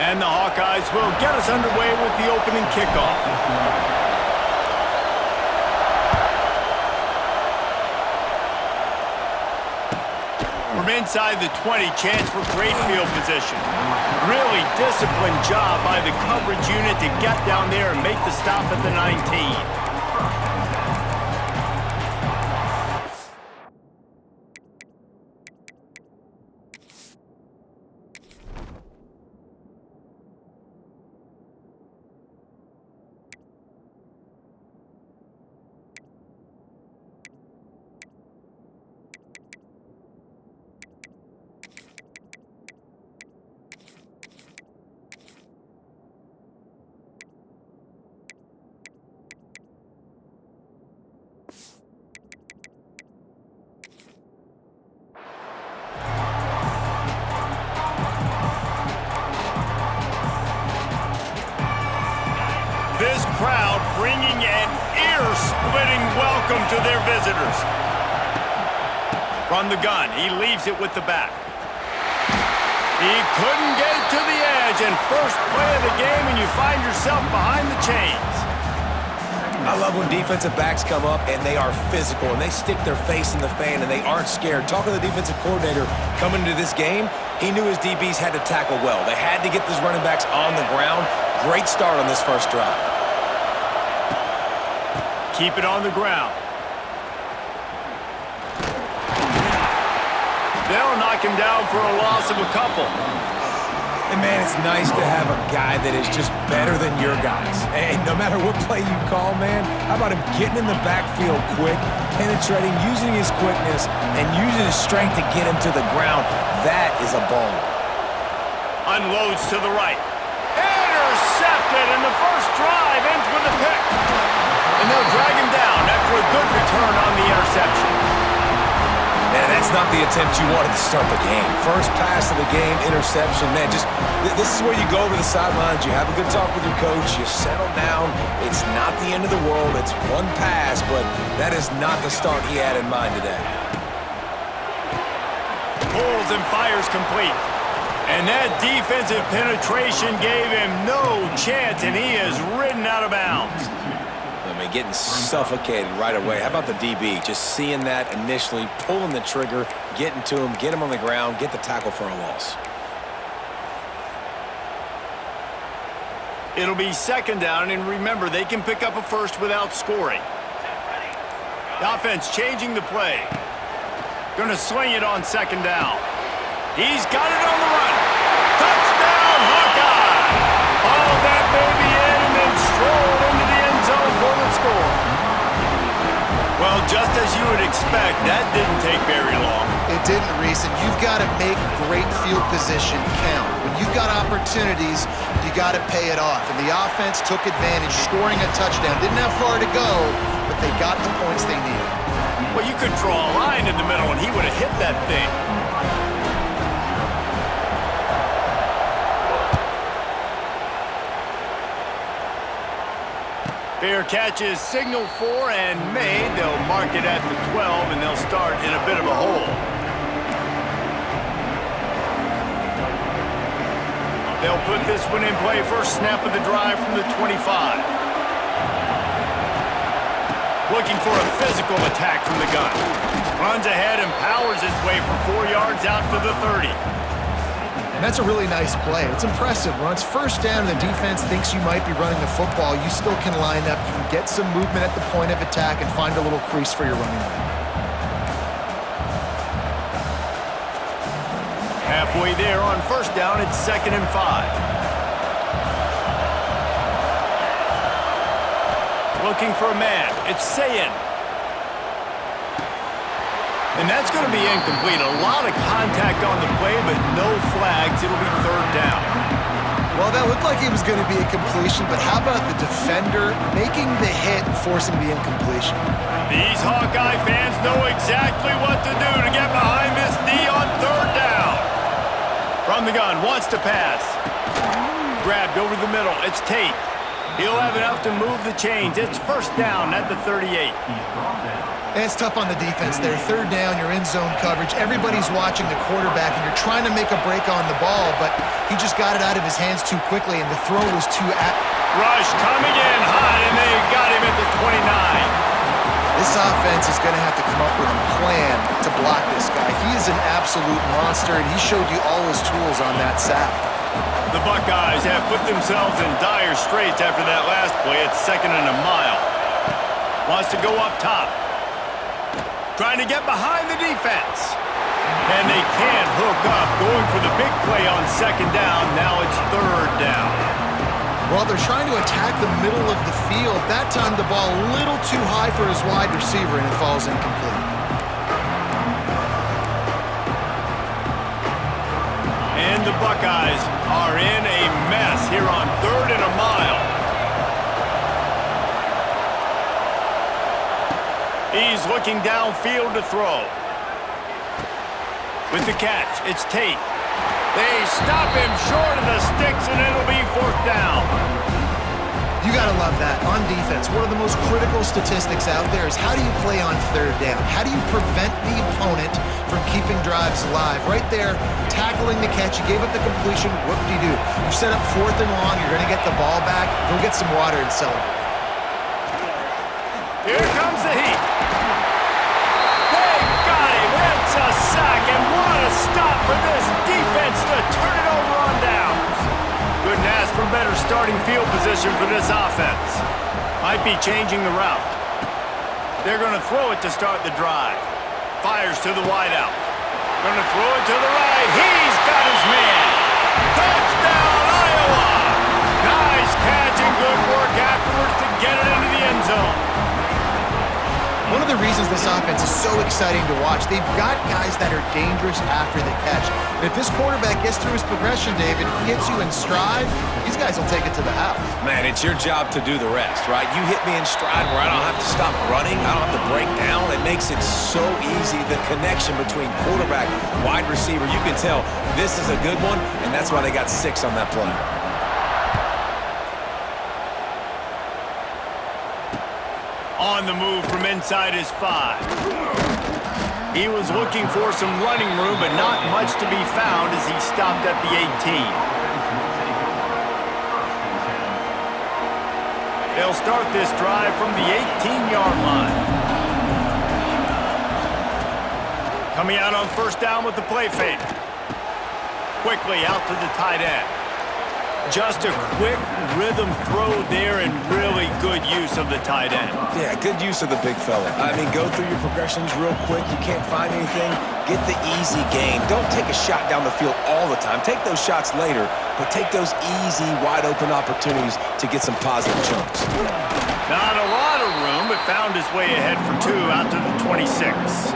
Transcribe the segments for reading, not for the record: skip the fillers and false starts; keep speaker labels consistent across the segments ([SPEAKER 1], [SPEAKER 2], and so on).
[SPEAKER 1] And the Hawkeyes will get us underway with the opening kickoff. From inside the 20, chance for great field position. Really disciplined job by the coverage unit to get down there and make the stop at the 19. This crowd bringing an ear-splitting welcome to their visitors. From the gun, he leaves it with the back. He couldn't get it to the edge, and first play of the game, and you find yourself behind the chains.
[SPEAKER 2] I love when defensive backs come up and they are physical and they stick their face in the fan and they aren't scared. Talking to the defensive coordinator coming into this game, he knew his DBs had to tackle well. They had to get those running backs on the ground. Great start on this first drive.
[SPEAKER 1] Keep it on the ground. They'll knock him down for a loss of a couple.
[SPEAKER 2] And, man, it's nice to have a guy that is just better than your guys. And no matter what play you call, man, how about him getting in the backfield quick, penetrating, using his quickness, and using his strength to get him to the ground? That is a ball.
[SPEAKER 1] Unloads to the right. Intercepted, and the first drive ends with a pick. And they'll drag him down after a good return on the interception.
[SPEAKER 2] Man, that's not the attempt you wanted to start the game. First pass of the game, interception. Man, this is where you go over the sidelines. You have a good talk with your coach. You settle down. It's not the end of the world. It's one pass, but that is not the start he had in mind today.
[SPEAKER 1] Pulls and fires complete. And that defensive penetration gave him no chance, and he is ridden out of bounds.
[SPEAKER 2] I mean, getting suffocated right away. How about the DB? Just seeing that initially, pulling the trigger, getting to him, get him on the ground, get the tackle for a loss.
[SPEAKER 1] It'll be second down, and remember, they can pick up a first without scoring. The offense changing the play. Gonna swing it on second down. He's got it on the run. Touchdown, Hawkeye! Hauled that baby in and then strolled into the end zone for the score. Well, just as you would expect, that didn't take very long.
[SPEAKER 3] It didn't, Reese, and you've got to make great field position count. When you've got opportunities, you got to pay it off. And the offense took advantage, scoring a touchdown. Didn't have far to go, but they got the points they needed.
[SPEAKER 1] Well, you could draw a line in the middle, and he would have hit that thing. Fair catch is signaled for and made. They'll mark it at the 12, and they'll start in a bit of a hole. They'll put this one in play. First snap of the drive from the 25. Looking for a physical attack from the gun. Runs ahead and powers his way for 4 yards out to the 30.
[SPEAKER 3] And that's a really nice play. It's impressive. Runs first down, and the defense thinks you might be running the football. You still can line up. You can get some movement at the point of attack and find a little crease for your running back.
[SPEAKER 1] Halfway there on first down, it's 2nd and 5. Looking for a man. It's Sayin. And that's going to be incomplete. A lot of contact on the play, but no flags. It'll be 3rd down.
[SPEAKER 3] Well, that looked like it was going to be a completion, but how about the defender making the hit and forcing the incompletion?
[SPEAKER 1] These Hawkeye fans know exactly what to do to get behind this D on 3rd down. From the gun, wants to pass. Grabbed over the middle. It's Tate. He'll have enough to move the chains. It's first down at the 38.
[SPEAKER 3] And it's tough on the defense there. Third down, you're in zone coverage. Everybody's watching the quarterback, and you're trying to make a break on the ball, but he just got it out of his hands too quickly, and the throw was too
[SPEAKER 1] Rush coming in hot, and they got him at the 29.
[SPEAKER 3] This offense is going to have to come up with a plan to block this guy. He is an absolute monster, and he showed you all his tools on that sack.
[SPEAKER 1] The Buckeyes have put themselves in dire straits after that last play. It's 2nd and a mile. Wants to go up top. Trying to get behind the defense. And they can't hook up. Going for the big play on 2nd down. Now it's 3rd down.
[SPEAKER 3] Well, they're trying to attack the middle of the field. That time the ball a little too high for his wide receiver, and it falls incomplete.
[SPEAKER 1] And the Buckeyes are in a mess here on 3rd and a mile. He's looking downfield to throw. With the catch, it's Tate. They stop him short of the sticks, and it'll be 4th down.
[SPEAKER 3] You got to love that. On defense, one of the most critical statistics out there is how do you play on 3rd down? How do you prevent the opponent from keeping drives alive? Right there, tackling the catch. You gave up the completion. What do? You set up 4th and long. You're going to get the ball back. Go get some water and celebrate.
[SPEAKER 1] Here comes the heat. They got him. It's a sack, and what a stop for this defense to turn it over on downs. Couldn't ask for better starting field position for this offense. Might be changing the route. They're going to throw it to start the drive. Fires to the wideout. Going to throw it to the right. He's got his man. Touchdown, Iowa! Nice catch and good work afterwards to get it into the end zone.
[SPEAKER 3] One of the reasons this offense is so exciting to watch, they've got guys that are dangerous after the catch. And if this quarterback gets through his progression, David, hits you in stride, these guys will take it to the house.
[SPEAKER 2] Man, it's your job to do the rest, right? You hit me in stride where I don't have to stop running. I don't have to break down. It makes it so easy. The connection between quarterback, wide receiver, you can tell this is a good one, and that's why they got 6 on that play.
[SPEAKER 1] On the move from inside his 5. He was looking for some running room, but not much to be found as he stopped at the 18. They'll start this drive from the 18-yard line. Coming out on 1st down with the play fake. Quickly out to the tight end. Just a quick rhythm throw there and really good use of the tight end.
[SPEAKER 2] Yeah, good use of the big fella. I mean, go through your progressions real quick. You can't find anything. Get the easy gain. Don't take a shot down the field all the time. Take those shots later, but take those easy, wide-open opportunities to get some positive chunks.
[SPEAKER 1] Not a lot of room, but found his way ahead for 2 out to the 26.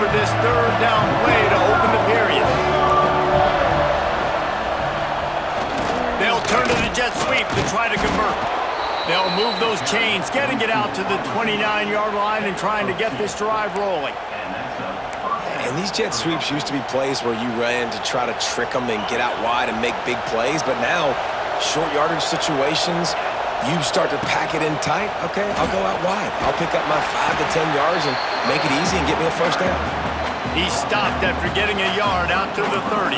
[SPEAKER 1] This 3rd down play to open the period. They'll turn to the jet sweep to try to convert. They'll move those chains, getting it out to the 29-yard line and trying to get this drive rolling.
[SPEAKER 2] And these jet sweeps used to be plays where you ran to try to trick them and get out wide and make big plays, but now short yardage situations, you start to pack it in tight. Okay, I'll go out wide. I'll pick up my 5 to 10 yards and make it easy and get me a 1st down.
[SPEAKER 1] He stopped after getting a yard out to the 30.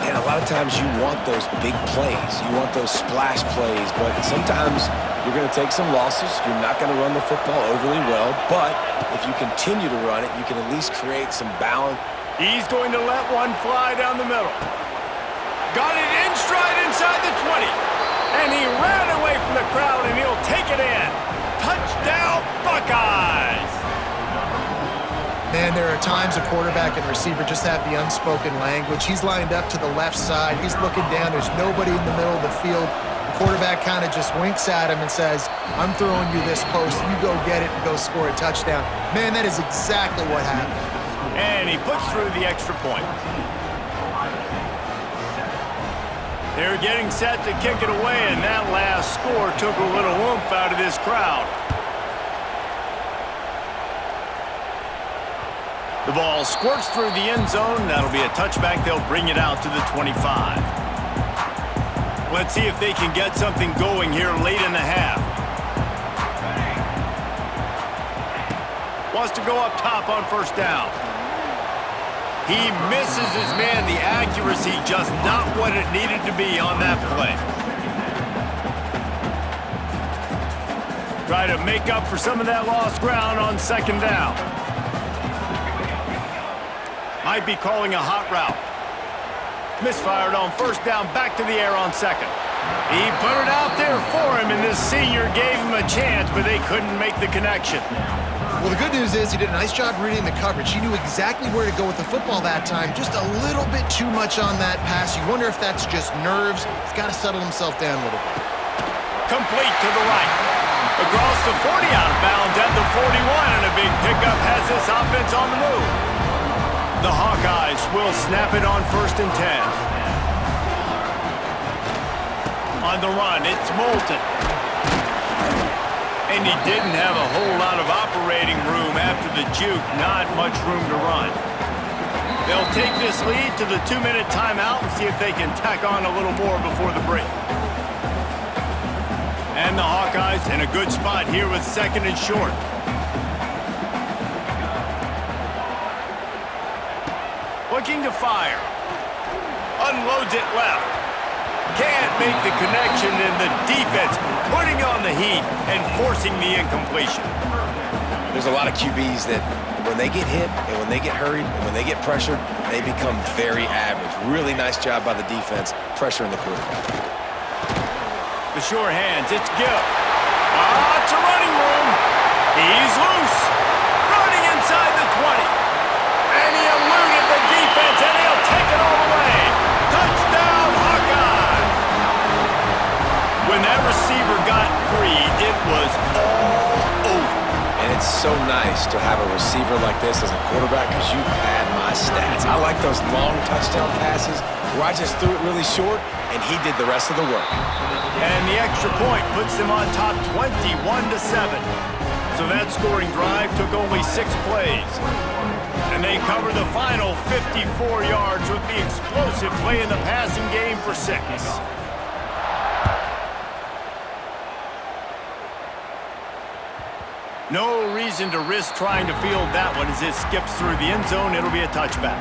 [SPEAKER 2] And a lot of times you want those big plays. You want those splash plays, but sometimes you're going to take some losses. You're not going to run the football overly well, but if you continue to run it, you can at least create some balance.
[SPEAKER 1] He's going to let one fly down the middle. Got it in stride inside the 20. And he ran away from the crowd, and he'll take it in. Touchdown, Buckeyes!
[SPEAKER 3] Man, there are times a quarterback and receiver just have the unspoken language. He's lined up to the left side. He's looking down. There's nobody in the middle of the field. The quarterback kind of just winks at him and says, I'm throwing you this post. You go get it and go score a touchdown. Man, that is exactly what happened.
[SPEAKER 1] And he puts through the extra point. They're getting set to kick it away, and that last score took a little oomph out of this crowd. The ball squirts through the end zone. That'll be a touchback. They'll bring it out to the 25. Let's see if they can get something going here late in the half. Wants to go up top on first down. He misses his man. The accuracy just not what it needed to be on that play. Try to make up for some of that lost ground on second down. Might be calling a hot route. Misfired on first down, back to the air on second. He put it out there for him, and this senior gave him a chance, but they couldn't make the connection.
[SPEAKER 3] Well, the good news is he did a nice job reading the coverage. He knew exactly where to go with the football that time. Just a little bit too much on that pass. You wonder if that's just nerves. He's got to settle himself down a little bit.
[SPEAKER 1] Complete to the right. Across the 40 out of bounds at the 41, and a big pickup has this offense on the move. The Hawkeyes will snap it on 1st and 10. On the run, it's Moulton. And he didn't have a whole lot of operating room after the juke. Not much room to run. They'll take this lead to the 2-minute timeout and see if they can tack on a little more before the break. And the Hawkeyes in a good spot here with 2nd and short. Looking to fire. Unloads it left. Can't make the connection, and the defense putting on the heat and forcing the incompletion.
[SPEAKER 2] There's a lot of QBs that when they get hit and when they get hurried and when they get pressured, they become very average. Really nice job by the defense pressuring the quarterback.
[SPEAKER 1] The sure hands, it's Gill. Lots of running room. He's loose. Running inside the 20. And he eluded the defense, and he'll take it all the way. Touchdown, Hawkeyes! When that receiver got free, it was all over.
[SPEAKER 2] And it's so nice to have a receiver like this as a quarterback because you pad my stats. I like those long touchdown passes where I just threw it really short, and he did the rest of the work.
[SPEAKER 1] And the extra point puts them on top 21-7. So that scoring drive took only 6 plays. And they cover the final 54 yards with the explosive play in the passing game for 6. No reason to risk trying to field that one as it skips through the end zone. It'll be a touchback.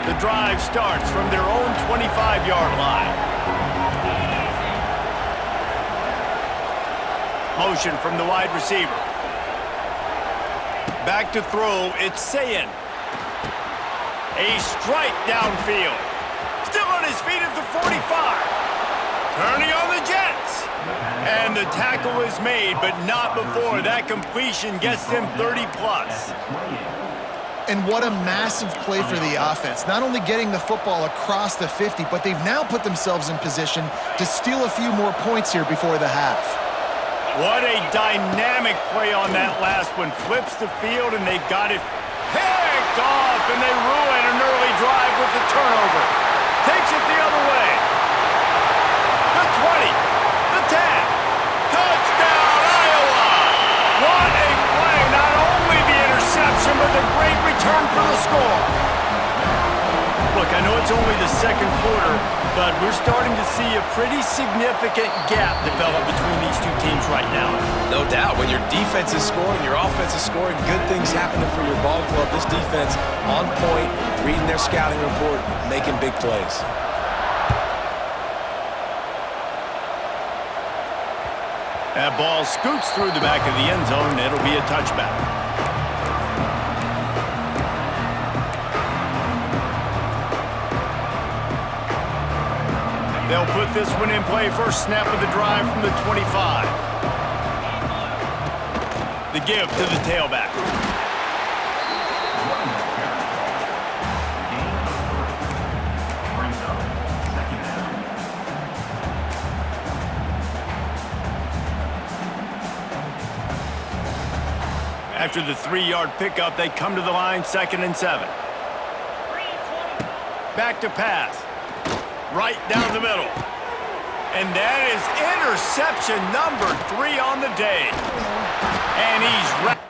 [SPEAKER 1] The drive starts from their own 25-yard line. Motion from the wide receiver. Back to throw, it's Sayin. A strike downfield. Still on his feet at the 45. Turning on the Jets. And the tackle is made, but not before that completion gets them 30-plus.
[SPEAKER 3] And what a massive play for the offense. Not only getting the football across the 50, but they've now put themselves in position to steal a few more points here before the half.
[SPEAKER 1] What a dynamic play on that last one. Flips the field, and they've got it picked off, and they ruin an early drive with the turnover. Takes it the other way. The 20, the 10. Touchdown, Iowa! What a play. Not only the interception, but the great return for the score. Look, I know it's only the second quarter, but we're starting to see a pretty significant gap develop between these two teams right now.
[SPEAKER 2] No doubt. When your defense is scoring, your offense is scoring, good things happening for your ball club. This defense on point, reading their scouting report, making big plays.
[SPEAKER 1] That ball scoots through the back of the end zone, and it'll be a touchback. They'll put this one in play. First snap of the drive from the 25. The give to the tailback. After the 3-yard pickup, they come to the line 2nd and 7. Back to pass. Right down the middle. And that is interception number 3 on the day. And he's